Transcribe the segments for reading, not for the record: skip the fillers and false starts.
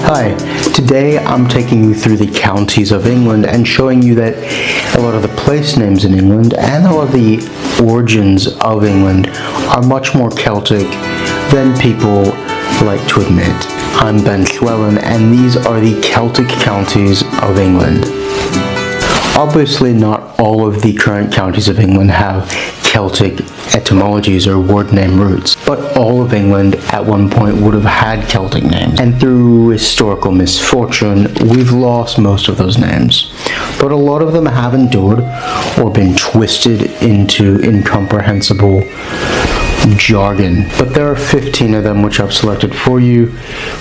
Hi, today I'm taking you through the counties of England and showing you that a lot of the place names in England and a lot of the origins of England are much more Celtic than people like to admit. I'm Ben Llewellyn and these are the Celtic counties of England. Obviously not all of the current counties of England have Celtic etymologies or word name roots, but all of England at one point would have had Celtic names, and through historical misfortune we've lost most of those names, but a lot of them have endured or been twisted into incomprehensible jargon. But there are 15 of them which I've selected for you,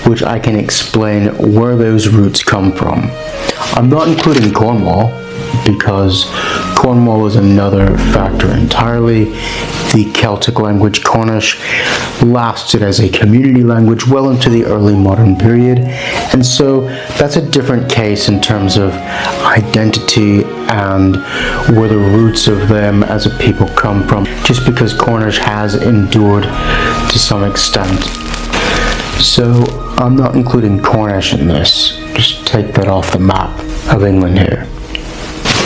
which I can explain where those roots come from. I'm not including Cornwall, because Cornwall is another factor entirely. The Celtic language Cornish lasted as a community language well into the early modern period, and so that's a different case in terms of identity and where the roots of them as a people come from, just because Cornish has endured to some extent. So I'm not including Cornish in this, just take that off the map of England here.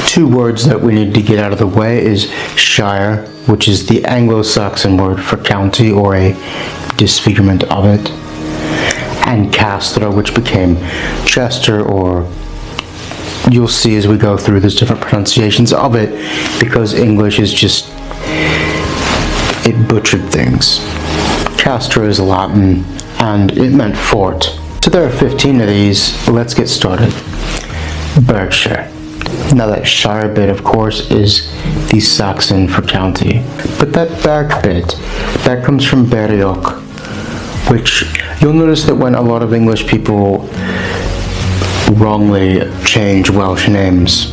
Two words that we need to get out of the way is shire, which is the Anglo-Saxon word for county or a disfigurement of it, and castra, which became Chester, or you'll see as we go through there's different pronunciations of it because English is just, it butchered things. Castra is Latin and it meant fort. So there are 15 of these. Let's get started. Berkshire. Now that shire bit, of course, is the Saxon for county. But that Berk bit, that comes from Brythonic, which you'll notice that when a lot of English people wrongly change Welsh names,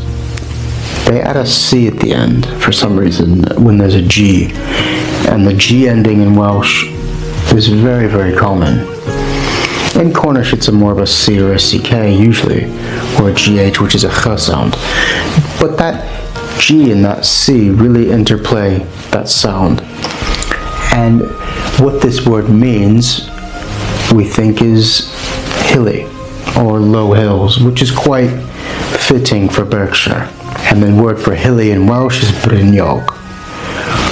they add a C at the end for some reason when there's a G. And the G ending in Welsh is very, very common. In Cornish, it's more of a C or a CK usually, or a GH, which is a ch sound. But that G and that C really interplay that sound. And what this word means, we think, is hilly or low hills, which is quite fitting for Berkshire. And the word for hilly in Welsh is Brythonic.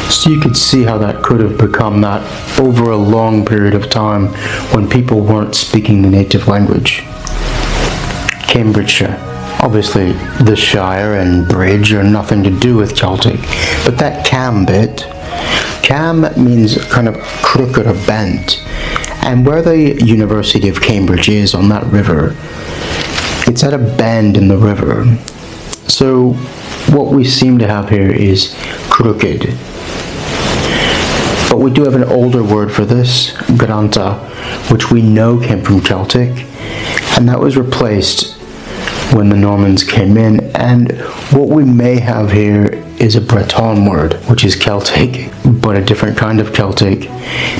So you could see how that could have become that over a long period of time when people weren't speaking the native language. Cambridgeshire. Obviously the Shire and Bridge are nothing to do with Celtic, but that Cam bit, Cam means kind of crooked or bent, and where the University of Cambridge is on that river, it's at a bend in the river. So what we seem to have here is crooked. But we do have an older word for this, granta, which we know came from Celtic, and that was replaced when the Normans came in, and what we may have here is a Breton word, which is Celtic, but a different kind of Celtic,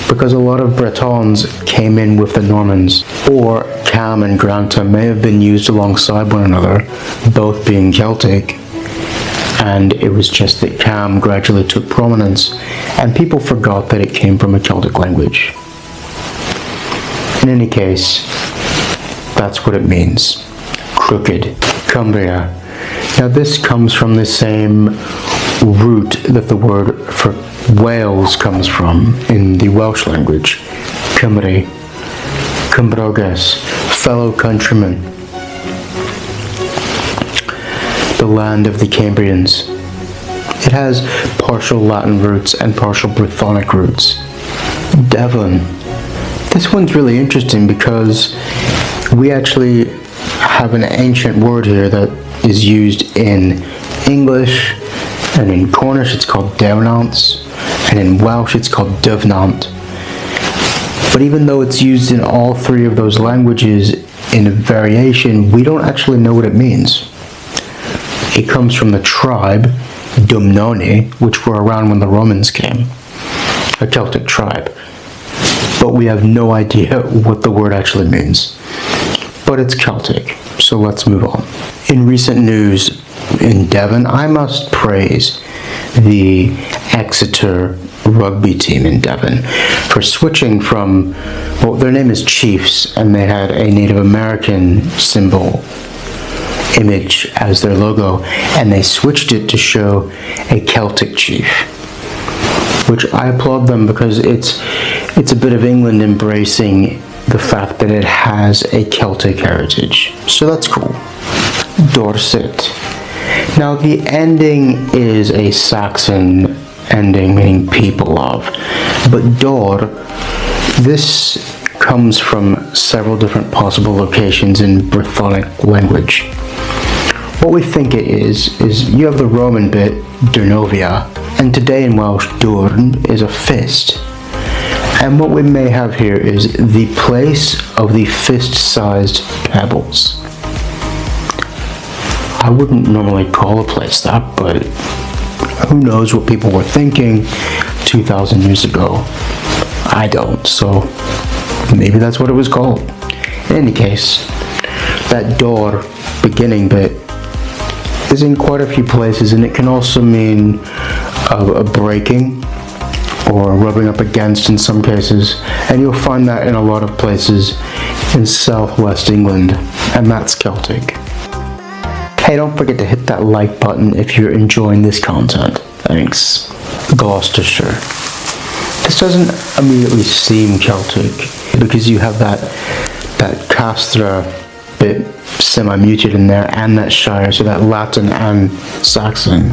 because a lot of Bretons came in with the Normans, or Cam and Granta may have been used alongside one another, both being Celtic, and it was just that Cam gradually took prominence, and people forgot that it came from a Celtic language. In any case, that's what it means. Crooked. Cumbria. Now this comes from the same root that the word for Wales comes from in the Welsh language. Cymru. Cymroges. Fellow countrymen. The land of the Cambrians. It has partial Latin roots and partial Brythonic roots. Devon. This one's really interesting because we actually have an ancient word here that is used in English, and in Cornish it's called dewnant, and in Welsh it's called dyfnant. But even though it's used in all three of those languages in a variation, we don't actually know what it means. It comes from the tribe Dumnoni, which were around when the Romans came, a Celtic tribe. But we have no idea what the word actually means. But it's Celtic, so let's move on. In recent news in Devon, I must praise the Exeter rugby team in Devon for switching from, well, their name is Chiefs, and they had a Native American symbol image as their logo, and they switched it to show a Celtic chief, which I applaud them because it's a bit of England embracing the fact that it has a Celtic heritage. So that's cool. Dorset. Now the ending is a Saxon ending, meaning people of, but Dor, this comes from several different possible locations in Brythonic language. What we think it is you have the Roman bit, Durnovia, and today in Welsh, Durn is a fist. And what we may have here is the place of the fist-sized pebbles. I wouldn't normally call a place that, but who knows what people were thinking 2,000 years ago. I don't, so maybe that's what it was called. In any case, that Dor beginning bit is in quite a few places, and it can also mean a breaking or rubbing up against in some cases, and you'll find that in a lot of places in southwest England, and that's Celtic. Hey, don't forget to hit that like button if you're enjoying this content. Thanks. Gloucestershire. This doesn't immediately seem Celtic because you have that Castra bit semi-muted in there, and that Shire, so that Latin and Saxon.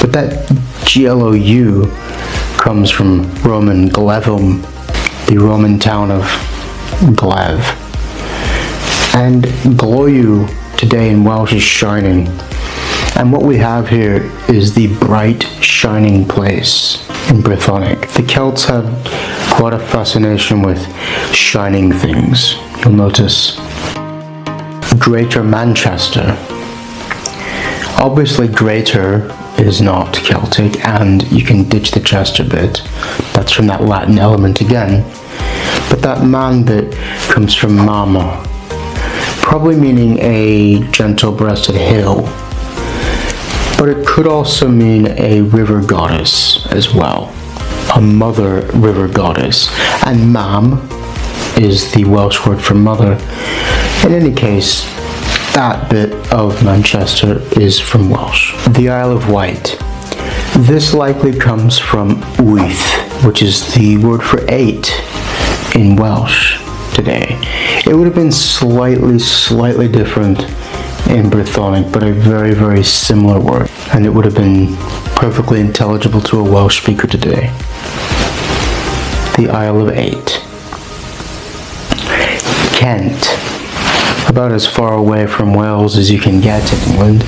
But that GLOU comes from Roman Glevum, the Roman town of Glev. And Gloyu today in Welsh is shining. And what we have here is the bright, shining place in Brythonic. The Celts had quite a fascination with shining things. You'll notice Greater Manchester. Obviously Greater is not Celtic, and you can ditch the Chester bit. That's from that Latin element again. But that man bit comes from Mama, probably meaning a gentle-breasted hill. But it could also mean a river goddess as well, a mother river goddess. And Mam is the Welsh word for mother. In any case, that bit of Manchester is from Welsh. The Isle of Wight. This likely comes from wyth, which is the word for 8 in Welsh today. It would have been slightly different in Brythonic, but a very, very similar word, and it would have been perfectly intelligible to a Welsh speaker today. The Isle of 8. Kent. About as far away from Wales as you can get in England,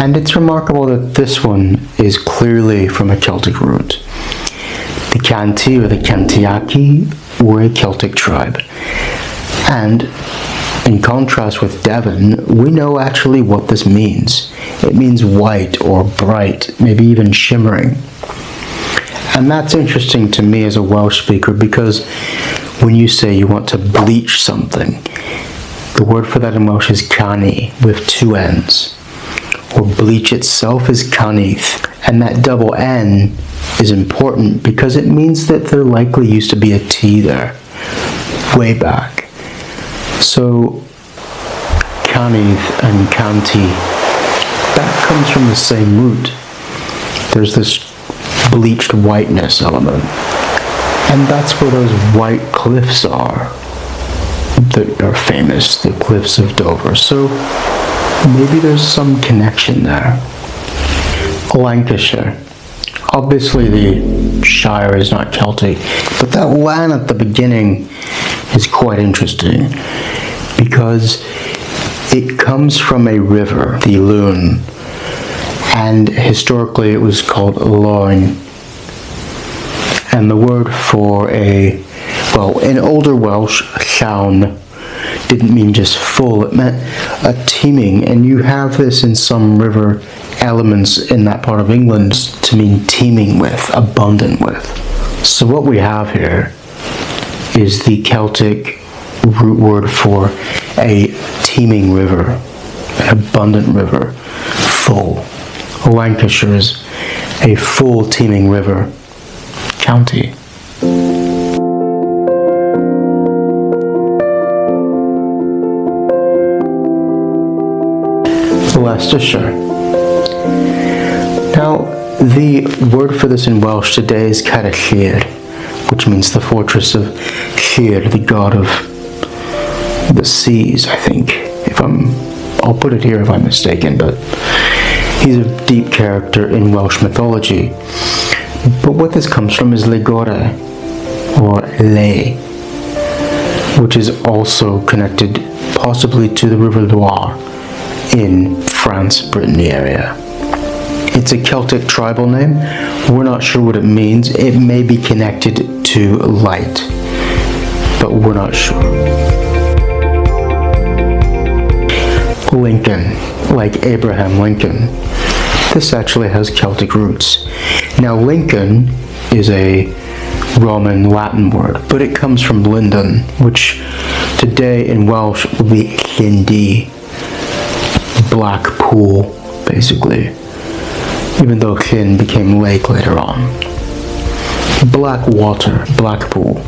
and it's remarkable that this one is clearly from a Celtic root. The Canti or the Cantiaci were a Celtic tribe, and in contrast with Devon, we know actually what this means. It means white or bright, maybe even shimmering. And that's interesting to me as a Welsh speaker, because when you say you want to bleach something, the word for that in Welsh is canny, with 2 N's. Or bleach itself is canith. And that double N is important because it means that there likely used to be a T there, way back. So, canith and canty, that comes from the same root. There's this bleached whiteness element. And that's where those white cliffs are that are famous, the cliffs of Dover. So maybe there's some connection there. Lancashire. Obviously the Shire is not Celtic, but that Lan at the beginning is quite interesting because it comes from a river, the Lune, and historically it was called Loin. And the word for in older Welsh, llawn didn't mean just full, it meant a teeming, and you have this in some river elements in that part of England to mean teeming with, abundant with. So what we have here is the Celtic root word for a teeming river, an abundant river, full. Lancashire is a full teeming river county. Leicestershire. Now, the word for this in Welsh today is Caerllir, which means the fortress of Llyr, the god of the seas, I think. I'll put it here if I'm mistaken, but he's a deep character in Welsh mythology. But what this comes from is Legore, or Le, which is also connected possibly to the River Loire in France, Brittany area. It's a Celtic tribal name. We're not sure what it means. It may be connected to light, but we're not sure. Lincoln, like Abraham Lincoln. This actually has Celtic roots. Now, Lincoln is a Roman Latin word, but it comes from Linden, which today in Welsh would be Llyndy, black pool, basically. Even though Llyn became lake later on. Black water, black pool.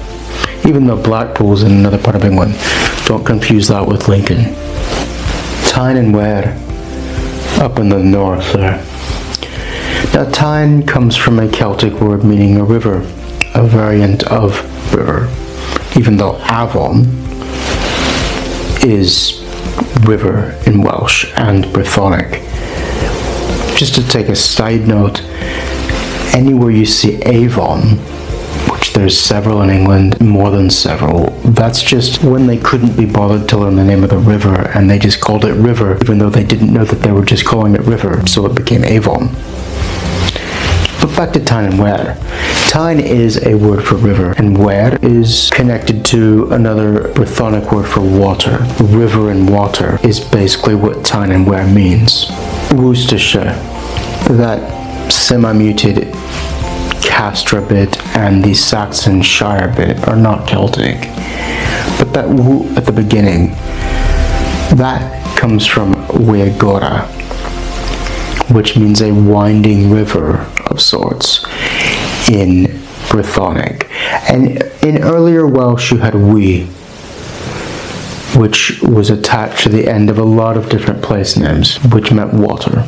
Even though Blackpool is in another part of England, don't confuse that with Lincoln. Tyne and Wear, up in the north there. Now, Tyne comes from a Celtic word meaning a river, a variant of river, even though Avon is river in Welsh and Brythonic. Just to take a side note, anywhere you see Avon, which there's several in England, more than several, that's just when they couldn't be bothered to learn the name of the river and they just called it river, even though they didn't know that they were just calling it river, so it became Avon. But back to Tyne and Wear. Tyne is a word for river, and Wear is connected to another Brythonic word for water. River and water is basically what Tyne and Wear means. Worcestershire, that semi-muted Castra bit and the Saxon Shire bit are not Celtic. But that W at the beginning, that comes from Weagora, which means a winding river of sorts in Brythonic. And in earlier Welsh you had we, which was attached to the end of a lot of different place names, which meant water.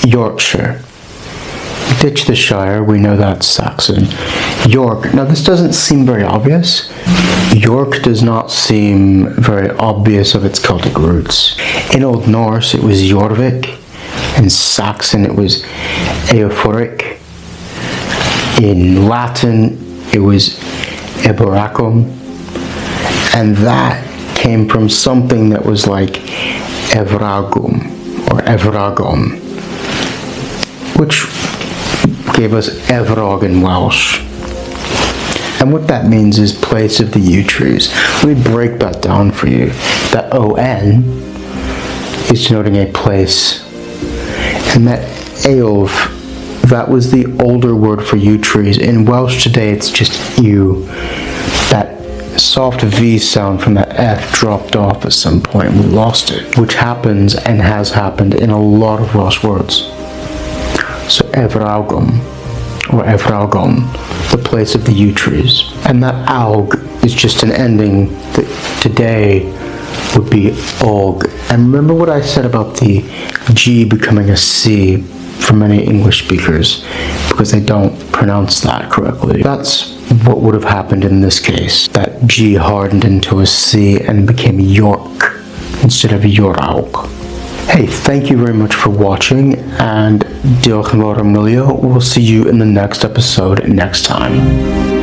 Yorkshire. Ditch the Shire, we know that's Saxon. York, now this doesn't seem very obvious. York does not seem very obvious of its Celtic roots. In Old Norse it was Jorvik. In Saxon it was Eophoric. In Latin it was Eboracum. And that came from something that was like Evragum or Evragon, which gave us Evrog in Welsh. And what that means is place of the yew trees. Let me break that down for you. That O-N is denoting a place. And that Eov, that was the older word for yew trees. In Welsh today it's just ew. That soft V sound from that F dropped off at some point. We lost it, which happens and has happened in a lot of Welsh words. So Evragum, or Evragon, the place of the yew trees. And that alg is just an ending that today would be og. And remember what I said about the G becoming a C for many English speakers, because they don't pronounce that correctly. That's what would have happened in this case. That G hardened into a C and became York instead of Yorauk. Hey, thank you very much for watching, and diolch yn fawr am wylio. We'll see you in the next episode next time.